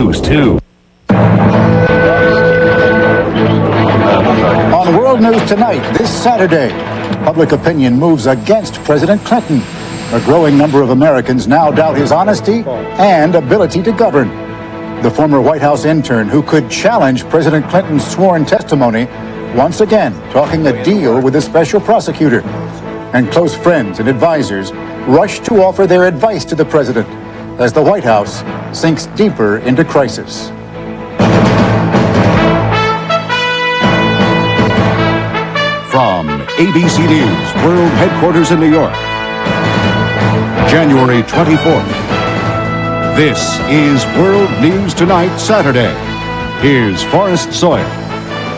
News 2. On World News Tonight, this Saturday, public opinion moves against President Clinton. A growing number of Americans now doubt his honesty and ability to govern. The former White House intern who could challenge President Clinton's sworn testimony once again talking a deal with a special prosecutor. And close friends and advisors rush to offer their advice to the president as the White House sinks deeper into crisis. From ABC News World Headquarters in New York, January 24th. This is World News Tonight, Saturday. Here's Forrest Sawyer.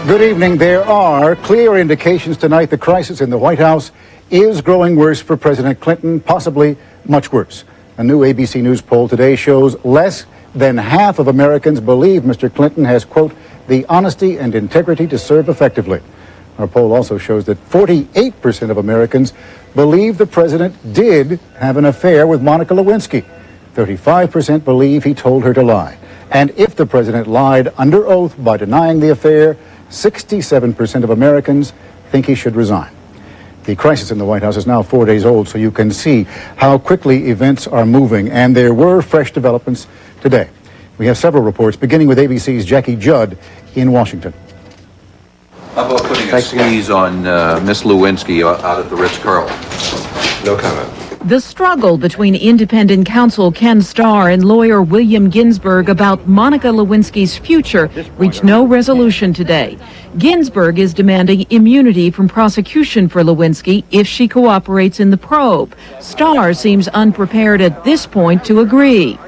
Good evening. There are clear indications tonight the crisis in the White House is growing worse for President Clinton, possibly much worse. A new ABC News poll today shows less than half of Americans believe Mr. Clinton has, quote, the honesty and integrity to serve effectively. Our poll also shows that 48% of Americans believe the president did have an affair with Monica Lewinsky. 35% believe he told her to lie. And if the president lied under oath by denying the affair, 67% of Americans think he should resign. The crisis in the White House is now 4 days old, so you can see how quickly events are moving, and there were fresh developments today. We have several reports, beginning with ABC's Jackie Judd in Washington. How about putting a squeeze on Miss Lewinsky out at the Ritz-Carlton? No comment. The struggle between independent counsel Ken Starr and lawyer William Ginsburg about Monica Lewinsky's future reached no resolution today. Ginsburg is demanding immunity from prosecution for Lewinsky if she cooperates in the probe. Starr seems unprepared at this point to agree.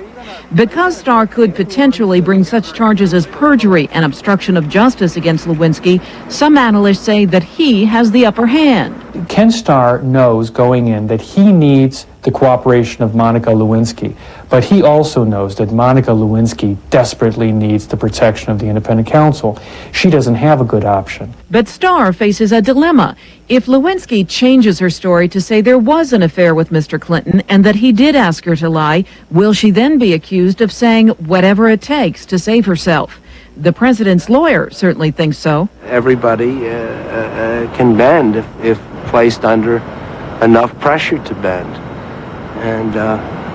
Because Starr could potentially bring such charges as perjury and obstruction of justice against Lewinsky, some analysts say that he has the upper hand. Ken Starr knows going in that he needs the cooperation of Monica Lewinsky, but he also knows that Monica Lewinsky desperately needs the protection of the independent counsel. She doesn't have a good option. But Starr faces a dilemma. If Lewinsky changes her story to say there was an affair with Mr. Clinton and that he did ask her to lie, will she then be accused of saying whatever it takes to save herself? The president's lawyer certainly thinks so. Everybody can bend if placed under enough pressure to bend. And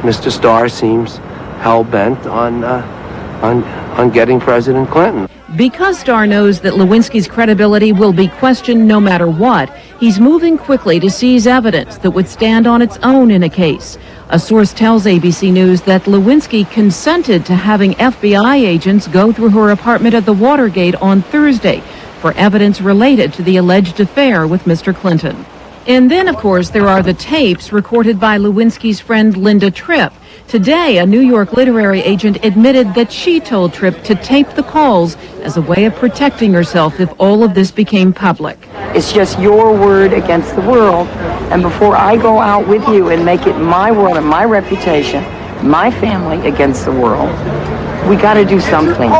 Mr. Starr seems hell-bent on getting President Clinton. Because Starr knows that Lewinsky's credibility will be questioned no matter what, he's moving quickly to seize evidence that would stand on its own in a case. A source tells ABC News that Lewinsky consented to having FBI agents go through her apartment at the Watergate on Thursday for evidence related to the alleged affair with Mr. Clinton. And then, of course, there are the tapes recorded by Lewinsky's friend Linda Tripp. Today, a New York literary agent admitted that she told Tripp to tape the calls as a way of protecting herself if all of this became public. It's just your word against the world. And before I go out with you and make it my world and my reputation, my family against the world, we got to do something.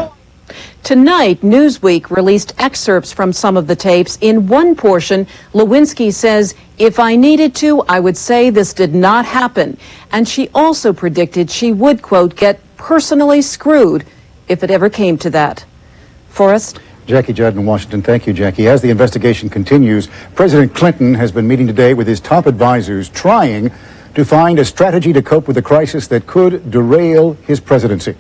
Tonight, Newsweek released excerpts from some of the tapes. In one portion, Lewinsky says, "If I needed to, I would say this did not happen." And she also predicted she would, quote, get personally screwed if it ever came to that. Forrest? Jackie Judd in Washington. Thank you, Jackie. As the investigation continues, President Clinton has been meeting today with his top advisors, trying to find a strategy to cope with the crisis that could derail his presidency.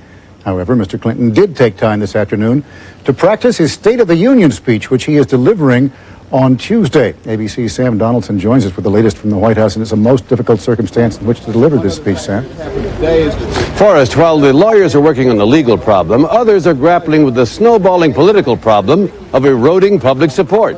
However, Mr. Clinton did take time this afternoon to practice his State of the Union speech, which he is delivering on Tuesday. ABC's Sam Donaldson joins us with the latest from the White House, and it's a most difficult circumstance in which to deliver this speech, Sam. Forrest, while the lawyers are working on the legal problem, others are grappling with the snowballing political problem of eroding public support.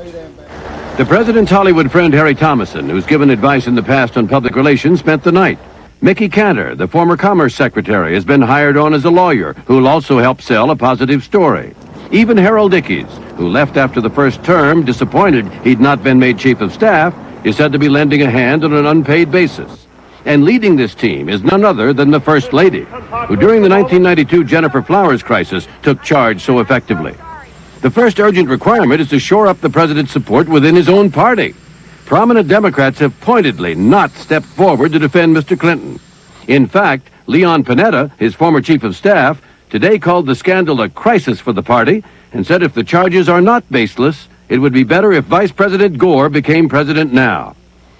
The president's Hollywood friend Harry Thomason, who's given advice in the past on public relations, spent the night. Mickey Cantor, the former Commerce Secretary, has been hired on as a lawyer who'll also help sell a positive story. Even Harold Ickes, who left after the first term disappointed he'd not been made chief of staff, is said to be lending a hand on an unpaid basis. And leading this team is none other than the First Lady, who during the 1992 Gennifer Flowers crisis took charge so effectively. The first urgent requirement is to shore up the president's support within his own party. Prominent Democrats have pointedly not stepped forward to defend Mr. Clinton. In fact, Leon Panetta, his former chief of staff, today called the scandal a crisis for the party and said if the charges are not baseless, it would be better if Vice President Gore became president now.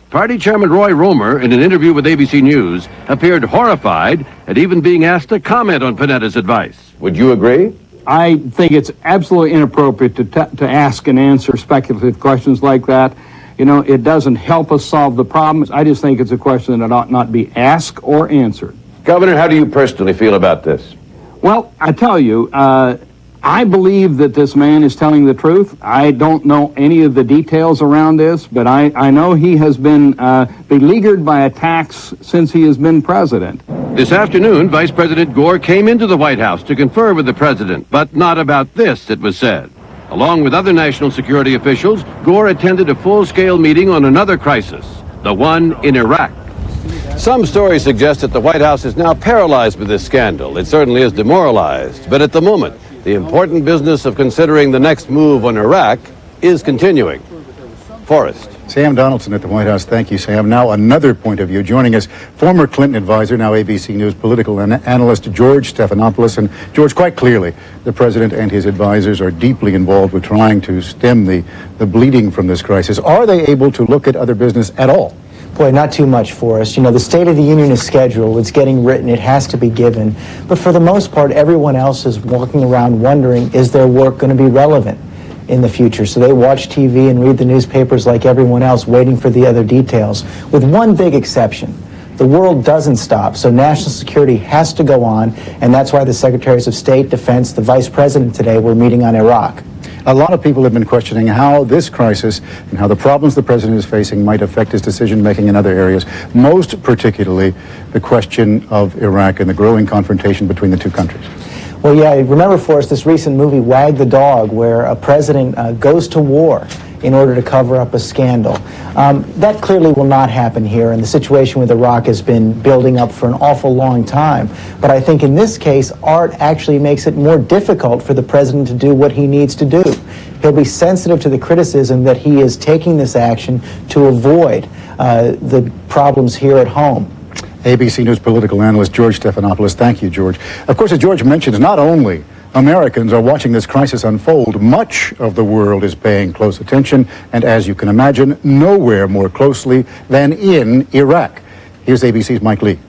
Party Chairman Roy Romer, in an interview with ABC News, appeared horrified at even being asked to comment on Panetta's advice. Would you agree? I think it's absolutely inappropriate to ask and answer speculative questions like that. You know, it doesn't help us solve the problems. I just think it's a question that ought not be asked or answered. Governor, how do you personally feel about this? Well, I tell you, I believe that this man is telling the truth. I don't know any of the details around this, but I know he has been beleaguered by attacks since he has been president. This afternoon, Vice President Gore came into the White House to confer with the president, but not about this, it was said. Along with other national security officials, Gore attended a full-scale meeting on another crisis, the one in Iraq. Some stories suggest that the White House is now paralyzed with this scandal. It certainly is demoralized. But at the moment, the important business of considering the next move on Iraq is continuing. Forrest. Sam Donaldson at the White House. Thank you, Sam. Now another point of view. Joining us, former Clinton advisor, now ABC News political analyst George Stephanopoulos. And George, quite clearly, the president and his advisors are deeply involved with trying to stem the bleeding from this crisis. Are they able to look at other business at all? Boy, not too much for us. You know, the State of the Union is scheduled. It's getting written. It has to be given. But for the most part, everyone else is walking around wondering, is their work going to be relevant in the future? So they watch TV and read the newspapers like everyone else, waiting for the other details, with one big exception. The world doesn't stop, so national security has to go on, and that's why the Secretaries of State, Defense, the Vice President today were meeting on Iraq. A lot of people have been questioning how this crisis and how the problems the president is facing might affect his decision-making in other areas, most particularly the question of Iraq and the growing confrontation between the two countries. Well, yeah, remember, Forrest, this recent movie, Wag the Dog, where a president goes to war in order to cover up a scandal. That clearly will not happen here, and the situation with Iraq has been building up for an awful long time. But I think in this case, art actually makes it more difficult for the president to do what he needs to do. He'll be sensitive to the criticism that he is taking this action to avoid the problems here at home. ABC News political analyst George Stephanopoulos. Thank you, George. Of course, as George mentions, not only Americans are watching this crisis unfold, much of the world is paying close attention, and as you can imagine, nowhere more closely than in Iraq. Here's ABC's Mike Lee.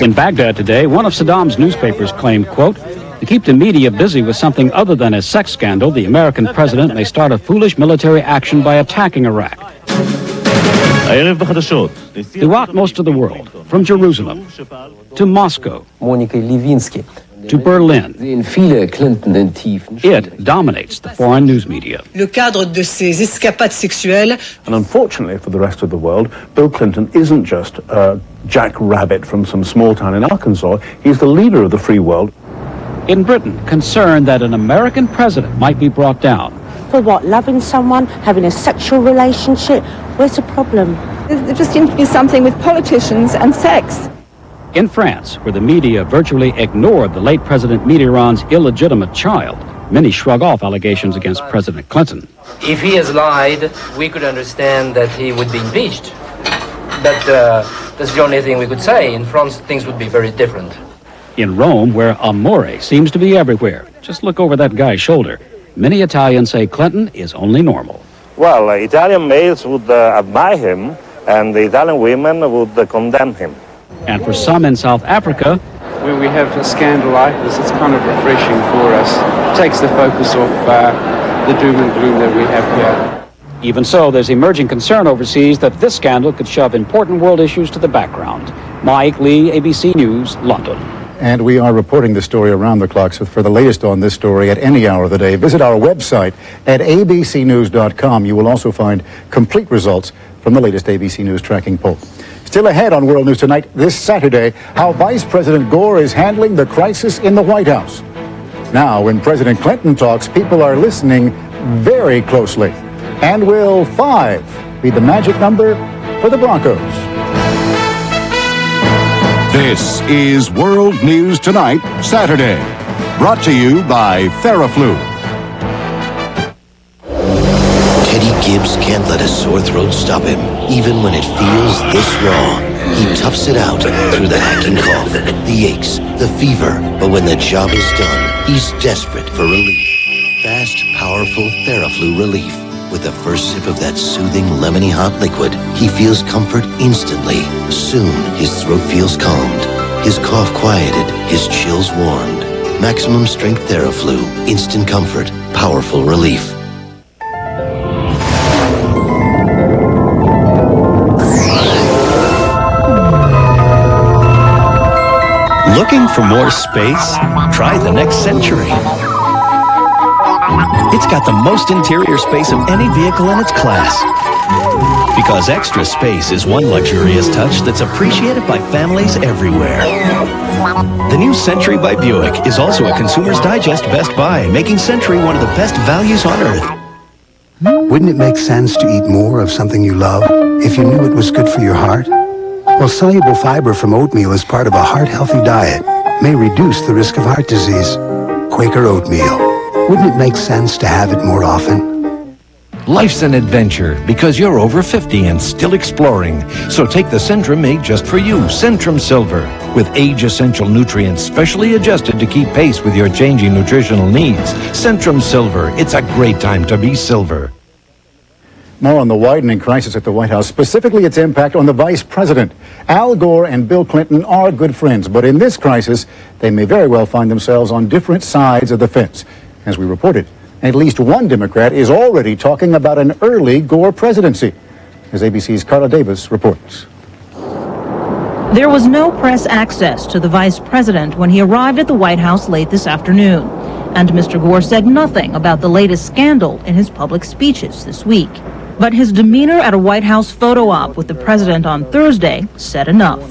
In Baghdad today, one of Saddam's newspapers claimed, quote, to keep the media busy with something other than a sex scandal, the American president may start a foolish military action by attacking Iraq. Throughout most of the world, from Jerusalem to Moscow to Berlin, it dominates the foreign news media. And unfortunately for the rest of the world, Bill Clinton isn't just a jackrabbit from some small town in Arkansas. He's the leader of the free world. In Britain, concern that an American president might be brought down. For what? Loving someone? Having a sexual relationship? Where's the problem? There just seems to be something with politicians and sex. In France, where the media virtually ignored the late President Mitterrand's illegitimate child, many shrug off allegations against President Clinton. If he has lied, we could understand that he would be impeached. But that's the only thing we could say. In France, things would be very different. In Rome, where amore seems to be everywhere, just look over that guy's shoulder. Many Italians say Clinton is only normal. Well, Italian males would admire him, and the Italian women would condemn him. And for some in South Africa, when we have a scandal like this, it's kind of refreshing for us. It takes the focus off the doom and gloom that we have here. Even so, there's emerging concern overseas that this scandal could shove important world issues to the background. Mike Lee, ABC News, London. And we are reporting the story around the clock. So for the latest on this story at any hour of the day, visit our website at abcnews.com. You will also find complete results from the latest ABC News tracking poll. Still ahead on World News Tonight this Saturday, how Vice President Gore is handling the crisis in the White House. Now, when President Clinton talks, people are listening very closely. And will 5 be the magic number for the Broncos? This is World News Tonight, Saturday. Brought to you by Theraflu. Teddy Gibbs can't let a sore throat stop him, even when it feels this raw. He toughs it out through the hacking cough, the aches, the fever. But when the job is done, he's desperate for relief. Fast, powerful Theraflu relief. With the first sip of that soothing, lemony hot liquid, he feels comfort instantly. Soon, his throat feels calmed, his cough quieted, his chills warmed. Maximum strength Theraflu. Instant comfort. Powerful relief. Looking for more space? Try the next Century. It's got the most interior space of any vehicle in its class. Because extra space is one luxurious touch that's appreciated by families everywhere. The new Century by Buick is also a Consumer's Digest Best Buy, making Century one of the best values on earth. Wouldn't it make sense to eat more of something you love if you knew it was good for your heart? Well, soluble fiber from oatmeal as part of a heart-healthy diet may reduce the risk of heart disease. Quaker Oatmeal. Wouldn't it make sense to have it more often? Life's an adventure because you're over 50 and still exploring. So take the Centrum made just for you, Centrum Silver, with age-essential nutrients specially adjusted to keep pace with your changing nutritional needs. Centrum Silver, it's a great time to be silver. More on the widening crisis at the White House, specifically its impact on the vice president. Al Gore and Bill Clinton are good friends, but in this crisis, they may very well find themselves on different sides of the fence. As we reported, at least one Democrat is already talking about an early Gore presidency, as ABC's Carla Davis reports. There was no press access to the vice president when he arrived at the White House late this afternoon. And Mr. Gore said nothing about the latest scandal in his public speeches this week. But his demeanor at a White House photo op with the president on Thursday said enough.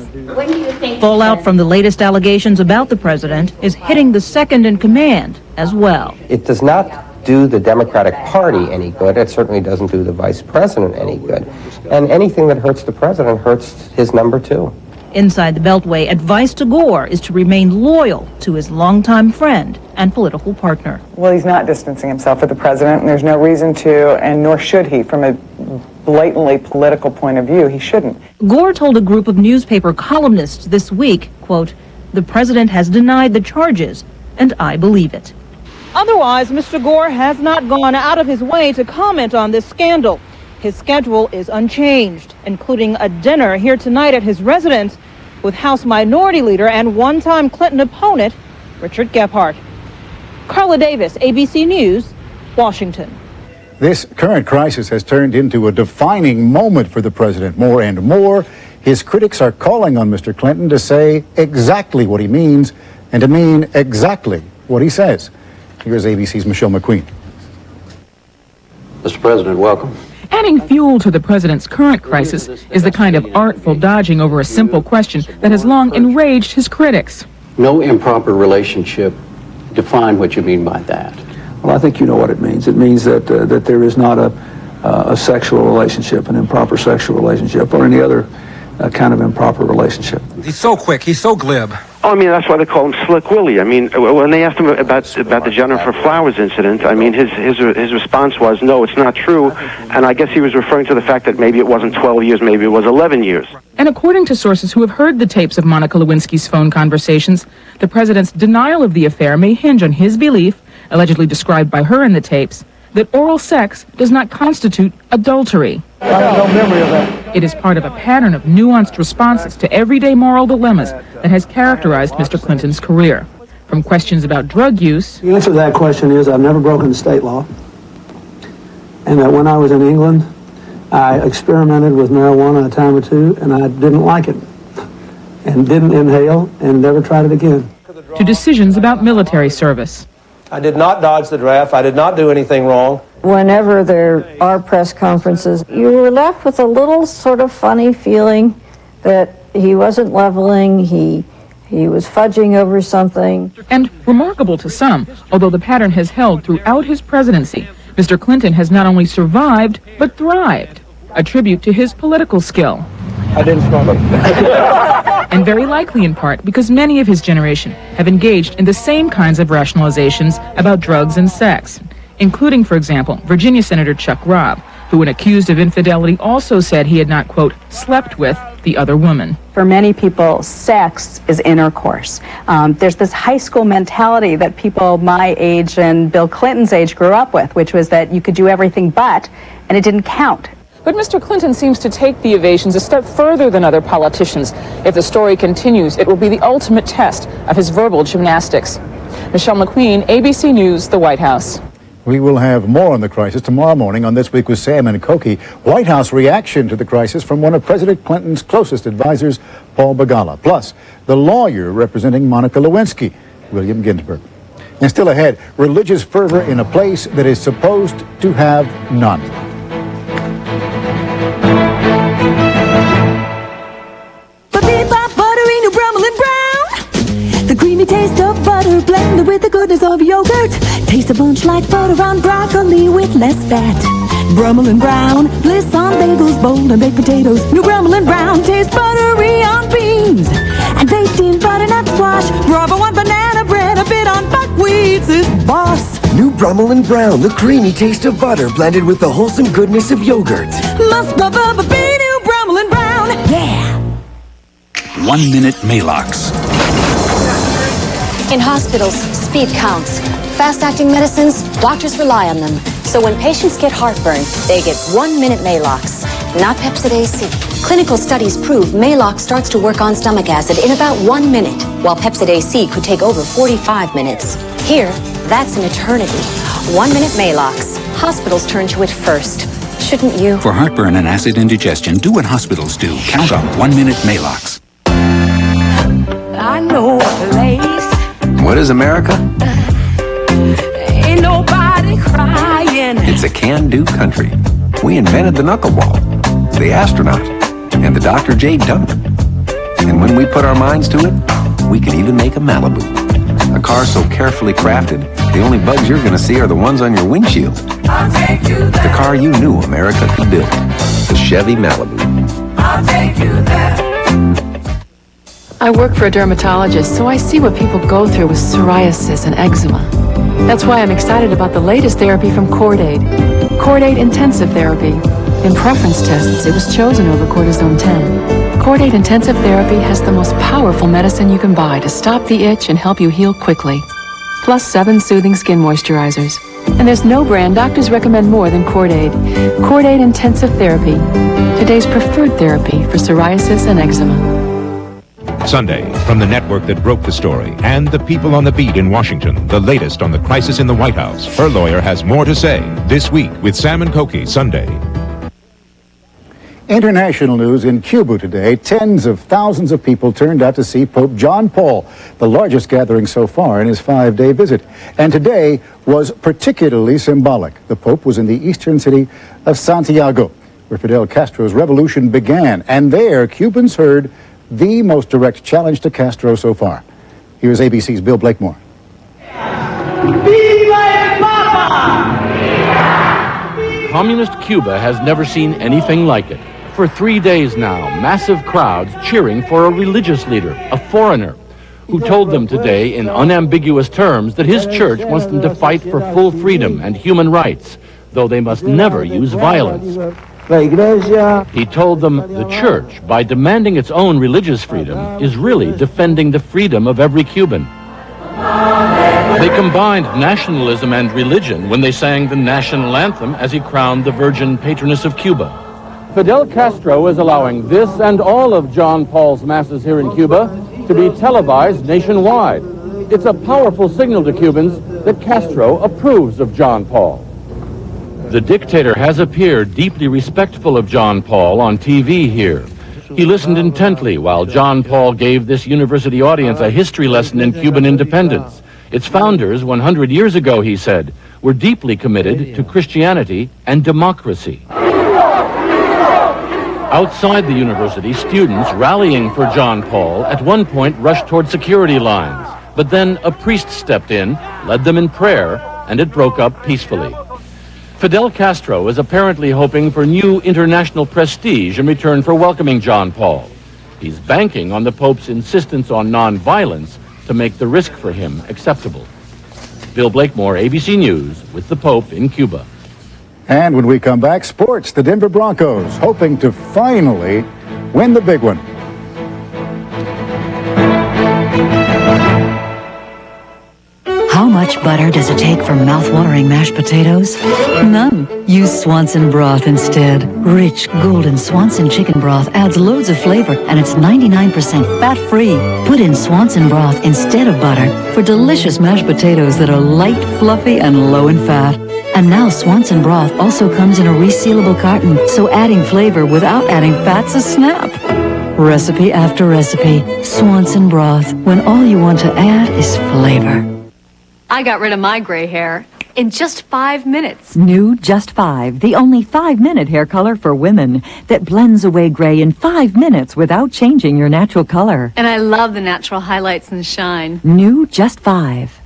Fallout from the latest allegations about the president is hitting the second in command as well. It does not do the Democratic Party any good. It certainly doesn't do the vice president any good. And anything that hurts the president hurts his number two. Inside the Beltway, advice to Gore is to remain loyal to his longtime friend and political partner. Well, he's not distancing himself from the president, and there's no reason to, and nor should he, from a blatantly political point of view. He shouldn't. Gore told a group of newspaper columnists this week, quote, "The president has denied the charges, and I believe it." Otherwise, Mr. Gore has not gone out of his way to comment on this scandal. His schedule is unchanged, including a dinner here tonight at his residence with House Minority Leader and one-time Clinton opponent, Richard Gephardt. Carla Davis, ABC News, Washington. This current crisis has turned into a defining moment for the president. More and more, his critics are calling on Mr. Clinton to say exactly what he means and to mean exactly what he says. Here's ABC's Michelle McQueen. Mr. President, welcome. Adding fuel to the president's current crisis is the kind of artful dodging over a simple question that has long enraged his critics. No improper relationship. Define what you mean by that. Well, I think you know what it means. It means that that there is not a sexual relationship, an improper sexual relationship, or any other kind of improper relationship. He's so quick. He's so glib. Oh, I mean, that's why they call him Slick Willie. I mean, when they asked him about the Jennifer Flowers incident, I mean, his response was, no, it's not true. And I guess he was referring to the fact that maybe it wasn't 12 years, maybe it was 11 years. And according to sources who have heard the tapes of Monica Lewinsky's phone conversations, the president's denial of the affair may hinge on his belief, allegedly described by her in the tapes, that oral sex does not constitute adultery. I have no memory of that. It is part of a pattern of nuanced responses to everyday moral dilemmas that has characterized Mr. Clinton's career. From questions about drug use... The answer to that question is I've never broken state law. And that when I was in England, I experimented with marijuana a time or two, and I didn't like it. And didn't inhale, and never tried it again. To decisions about military service. I did not dodge the draft. I did not do anything wrong. Whenever there are press conferences, you were left with a little sort of funny feeling that he wasn't leveling, he was fudging over something. And remarkable to some, although the pattern has held throughout his presidency, Mr. Clinton has not only survived, but thrived, a tribute to his political skill. I didn't struggle. And very likely in part because many of his generation have engaged in the same kinds of rationalizations about drugs and sex, including, for example, Virginia Senator Chuck Robb, who when accused of infidelity also said he had not, quote, slept with the other woman. for many people, sex is intercourse. There's this high school mentality that people my age and Bill Clinton's age grew up with, which was that you could do everything but, and it didn't count. But Mr. Clinton seems to take the evasions a step further than other politicians. If the story continues, it will be the ultimate test of his verbal gymnastics. Michelle McQueen, ABC News, the White House. We will have more on the crisis tomorrow morning on This Week with Sam and Cokie. White House reaction to the crisis from one of President Clinton's closest advisors, Paul Begala. Plus, the lawyer representing Monica Lewinsky, William Ginsburg. And still ahead, religious fervor in a place that is supposed to have none. Taste of butter blended with the goodness of yogurt. Taste a bunch like butter on broccoli with less fat. Brummel and Brown, bliss on bagels, bold and baked potatoes. New Brummel and Brown, taste buttery on beans and baked in butternut squash. Bravo on banana bread, a bit on buckwheats is boss. New Brummel and Brown, the creamy taste of butter blended with the wholesome goodness of yogurt. Must be New Brummel and Brown, yeah. 1 minute Maalox. In hospitals, speed counts. Fast-acting medicines, doctors rely on them. So when patients get heartburn, they get 1 minute Maalox, not Pepcid AC. Clinical studies prove Maalox starts to work on stomach acid in about 1 minute, while Pepcid AC could take over 45 minutes. Here, that's an eternity. 1 minute Maalox. Hospitals turn to it first. Shouldn't you? For heartburn and acid indigestion, do what hospitals do. Count on 1 minute Maalox. I know a place. What is America? Ain't nobody crying. It's a can-do country. We invented the knuckleball, the astronaut, and the Dr. J. Dunk. And when we put our minds to it, we can even make a Malibu. A car so carefully crafted, the only bugs you're going to see are the ones on your windshield. I'll take you there. The car you knew America could build. The Chevy Malibu. I'll take you there. I work for a dermatologist, so I see what people go through with psoriasis and eczema. That's why I'm excited about the latest therapy from Cordaid. Cordaid Intensive Therapy. In preference tests, it was chosen over Cortisone 10. Cordaid Intensive Therapy has the most powerful medicine you can buy to stop the itch and help you heal quickly. Plus 7 soothing skin moisturizers. And there's no brand doctors recommend more than Cordaid. Cordaid Intensive Therapy. Today's preferred therapy for psoriasis and eczema. Sunday, from the network that broke the story and the people on the beat in Washington, the latest on the crisis in the White House. Her lawyer has more to say this week with Sam and Cokie Sunday. International news in Cuba today. Tens of thousands of people turned out to see Pope John Paul, the largest gathering so far in his 5-day visit. And today was particularly symbolic. The Pope was in the eastern city of Santiago, where Fidel Castro's revolution began. And there, Cubans heard the most direct challenge to Castro so far. Here's ABC's Bill Blakemore. Communist Cuba has never seen anything like it. For 3 days now, massive crowds cheering for a religious leader, a foreigner, who told them today in unambiguous terms that his church wants them to fight for full freedom and human rights, though they must never use violence. He told them the church, by demanding its own religious freedom, is really defending the freedom of every Cuban. They combined nationalism and religion when they sang the national anthem as he crowned the Virgin Patroness of Cuba. Fidel Castro is allowing this and all of John Paul's masses here in Cuba to be televised nationwide. It's a powerful signal to Cubans that Castro approves of John Paul. The dictator has appeared deeply respectful of John Paul on TV here. He listened intently while John Paul gave this university audience a history lesson in Cuban independence. Its founders, 100 years ago, he said, were deeply committed to Christianity and democracy. Outside the university, students rallying for John Paul at one point rushed toward security lines. But then a priest stepped in, led them in prayer, and it broke up peacefully. Fidel Castro is apparently hoping for new international prestige in return for welcoming John Paul. He's banking on the Pope's insistence on nonviolence to make the risk for him acceptable. Bill Blakemore, ABC News, with the Pope in Cuba. And when we come back, sports, the Denver Broncos hoping to finally win the big one. How much butter does it take for mouth-watering mashed potatoes? None. Use Swanson broth instead. Rich, golden Swanson chicken broth adds loads of flavor, and it's 99% fat-free. Put in Swanson broth instead of butter for delicious mashed potatoes that are light, fluffy, and low in fat. And now Swanson broth also comes in a resealable carton, so adding flavor without adding fat's a snap. Recipe after recipe. Swanson broth, when all you want to add is flavor. I got rid of my gray hair in just 5 minutes. New Just 5, the only 5-minute hair color for women that blends away gray in 5 minutes without changing your natural color. And I love the natural highlights and shine. New Just 5.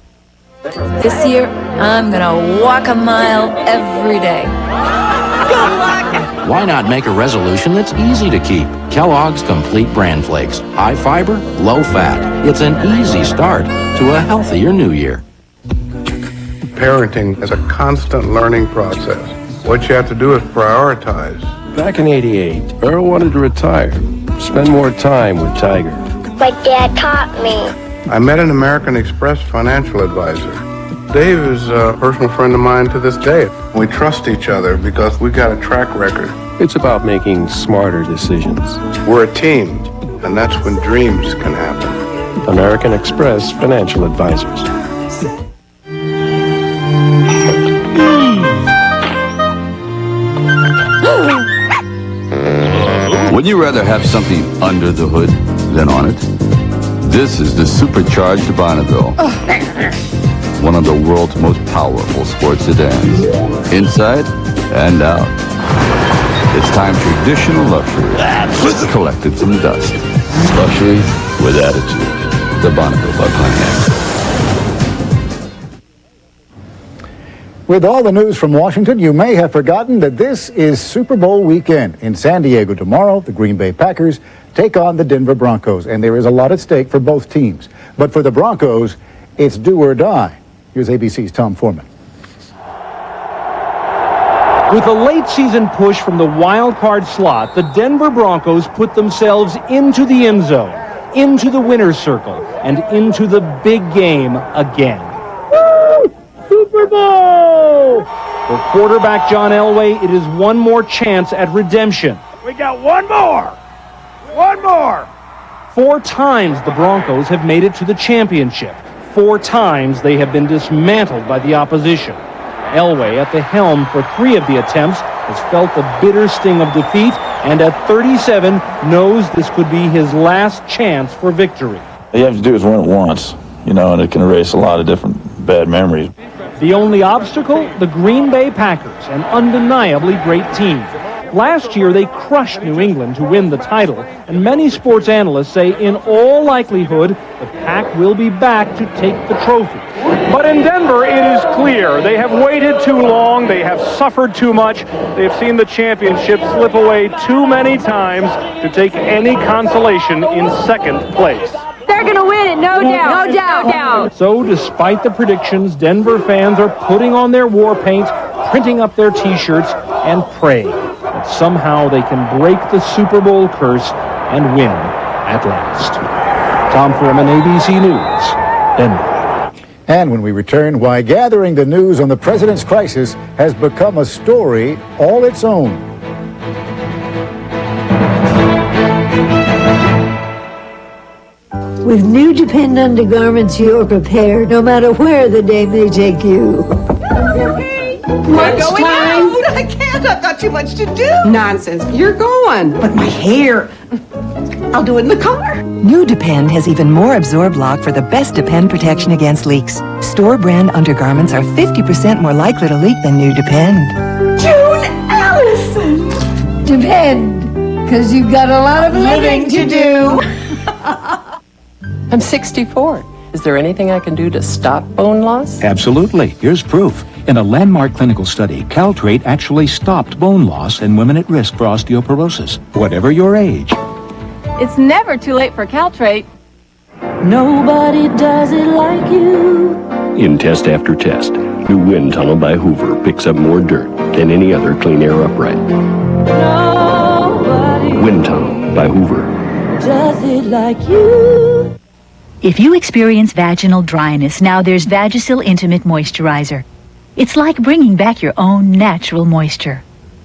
This year, I'm gonna walk a mile every day. Good luck! Why not make a resolution that's easy to keep? Kellogg's Complete Bran Flakes. High fiber, low fat. It's an easy start to a healthier new year. Parenting is a constant learning process. What you have to do is prioritize. Back in '88, Earl wanted to retire, spend more time with Tiger. But Dad taught me. I met an American Express financial advisor. Dave is a personal friend of mine to this day. We trust each other because we got a track record. It's about making smarter decisions. We're a team, and that's when dreams can happen. American Express Financial Advisors. Would you rather have something under the hood than on it? This is the supercharged Bonneville. One of the world's most powerful sports sedans. Inside and out. It's time traditional luxury collected some dust. Luxury with attitude. The Bonneville by Pontiac. With all the news from Washington, you may have forgotten that this is Super Bowl weekend. In San Diego tomorrow, the Green Bay Packers take on the Denver Broncos, and there is a lot at stake for both teams. But for the Broncos, it's do or die. Here's ABC's Tom Foreman. With a late season push from the wild card slot, the Denver Broncos put themselves into the end zone, into the winner's circle, and into the big game again. Woo! Super Bowl! For quarterback John Elway, it is one more chance at redemption. We got one more! One more! 4 times the Broncos have made it to the championship. 4 times they have been dismantled by the opposition. Elway, at the helm for 3 of the attempts, has felt the bitter sting of defeat, and at 37 knows this could be his last chance for victory. All you have to do is win it once, and it can erase a lot of different bad memories. The only obstacle, the Green Bay Packers, an undeniably great team. Last year, they crushed New England to win the title, and many sports analysts say in all likelihood, the Pack will be back to take the trophy. But in Denver, it is clear they have waited too long, they have suffered too much, they've seen the championship slip away too many times to take any consolation in second place. They're going to win it, no doubt. No doubt. No doubt. So, despite the predictions, Denver fans are putting on their war paint, printing up their T-shirts, and praying that somehow they can break the Super Bowl curse and win at last. Tom Foreman, ABC News, Denver. And when we return, why gathering the news on the president's crisis has become a story all its own. With new Depend undergarments, you're prepared, no matter where the day may take you. We're going out. I can't. I've got too much to do. Nonsense. You're going. But my hair. I'll do it in the car. New Depend has even more Absorb Lock for the best Depend protection against leaks. Store brand undergarments are 50% more likely to leak than New Depend. June Allison! Depend, because you've got a lot of living to do. I'm 64. Is there anything I can do to stop bone loss? Absolutely. Here's proof. In a landmark clinical study, Caltrate actually stopped bone loss in women at risk for osteoporosis, whatever your age. It's never too late for Caltrate. Nobody does it like you. In test after test, new wind tunnel by Hoover picks up more dirt than any other clean air upright. Nobody Wind tunnel by Hoover. does it like you. If you experience vaginal dryness, now there's Vagisil Intimate Moisturizer. It's like bringing back your own natural moisture.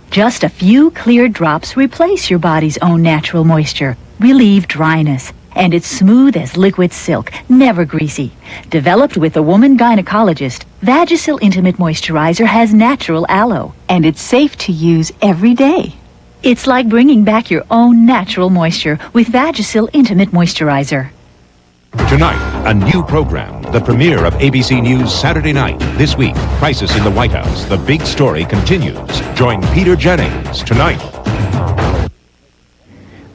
Just a few clear drops replace your body's own natural moisture, relieve dryness, and it's smooth as liquid silk, never greasy. Developed with a woman gynecologist, Vagisil Intimate Moisturizer has natural aloe, and it's safe to use every day. It's like bringing back your own natural moisture with Vagisil Intimate Moisturizer. Tonight, a new program, the premiere of ABC News Saturday Night. This week, Crisis in the White House. The big story continues. Join Peter Jennings tonight.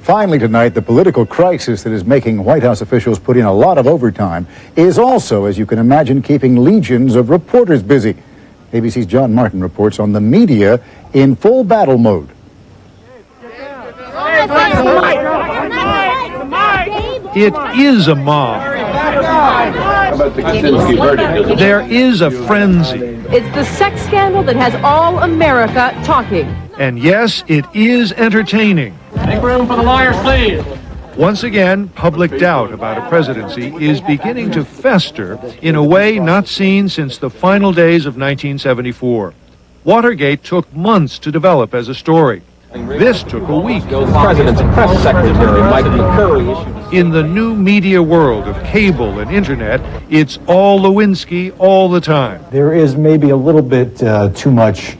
Finally tonight, the political crisis that is making White House officials put in a lot of overtime is also, as you can imagine, keeping legions of reporters busy. ABC's John Martin reports on the media in full battle mode. It is a mob. There is a frenzy. It's the sex scandal that has all America talking. And yes, it is entertaining. Make room for the lawyers, please. Once again, public doubt about a presidency is beginning to fester in a way not seen since the final days of 1974. Watergate took months to develop as a story. This took a week. The president's press secretary, Mike McCurry, in the new media world of cable and internet, it's all Lewinsky all the time. There is maybe a little bit too much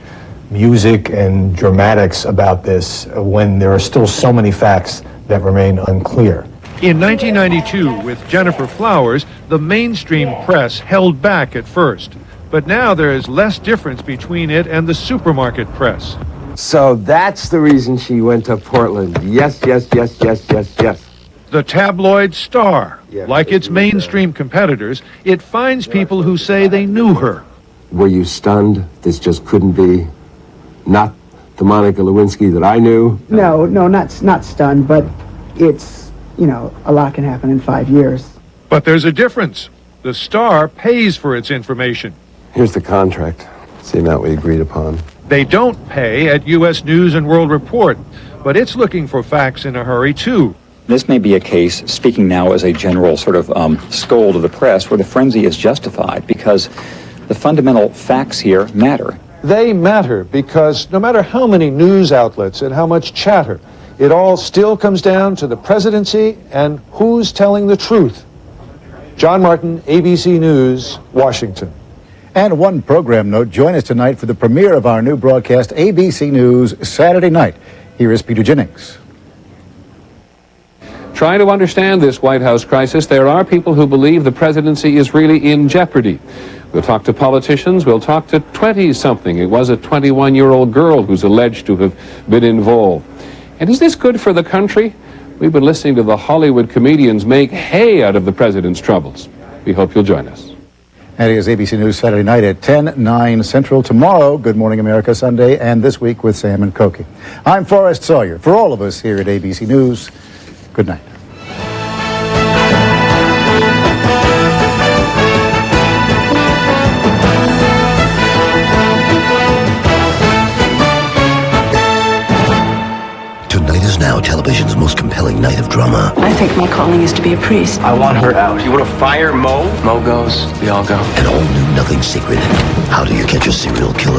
music and dramatics about this when there are still so many facts that remain unclear. In 1992, with Jennifer Flowers, the mainstream press held back at first. But now there is less difference between it and the supermarket press. So that's the reason she went to Portland. Yes. The tabloid Star, like its mainstream competitors, it finds people who say they knew her. Were you stunned? This just couldn't be not the Monica Lewinsky that I knew? No, not stunned, but it's, a lot can happen in 5 years. But there's a difference. The Star pays for its information. Here's the contract. It's the amount we agreed upon. They don't pay at U.S. News and World Report, but it's looking for facts in a hurry, too. This may be a case, speaking now as a general sort of scold of the press, where the frenzy is justified because the fundamental facts here matter. They matter because no matter how many news outlets and how much chatter, it all still comes down to the presidency and who's telling the truth. John Martin, ABC News, Washington. And one program note, join us tonight for the premiere of our new broadcast, ABC News Saturday Night. Here is Peter Jennings. Trying to understand this White House crisis, there are people who believe the presidency is really in jeopardy. We'll talk to politicians, we'll talk to 20-something. It was a 21-year-old girl who's alleged to have been involved. And is this good for the country? We've been listening to the Hollywood comedians make hay out of the president's troubles. We hope you'll join us. And it is ABC News Saturday Night at 10, 9 Central. Tomorrow, Good Morning America Sunday, and This Week with Sam and Cokie. I'm Forrest Sawyer. For all of us here at ABC News, good night. Tonight is now television's most compelling night of drama. I think my calling is to be a priest. I want her out. You want to fire Mo? Mo goes, we all go. An all-new Nothing Secret. How do you catch a serial killer?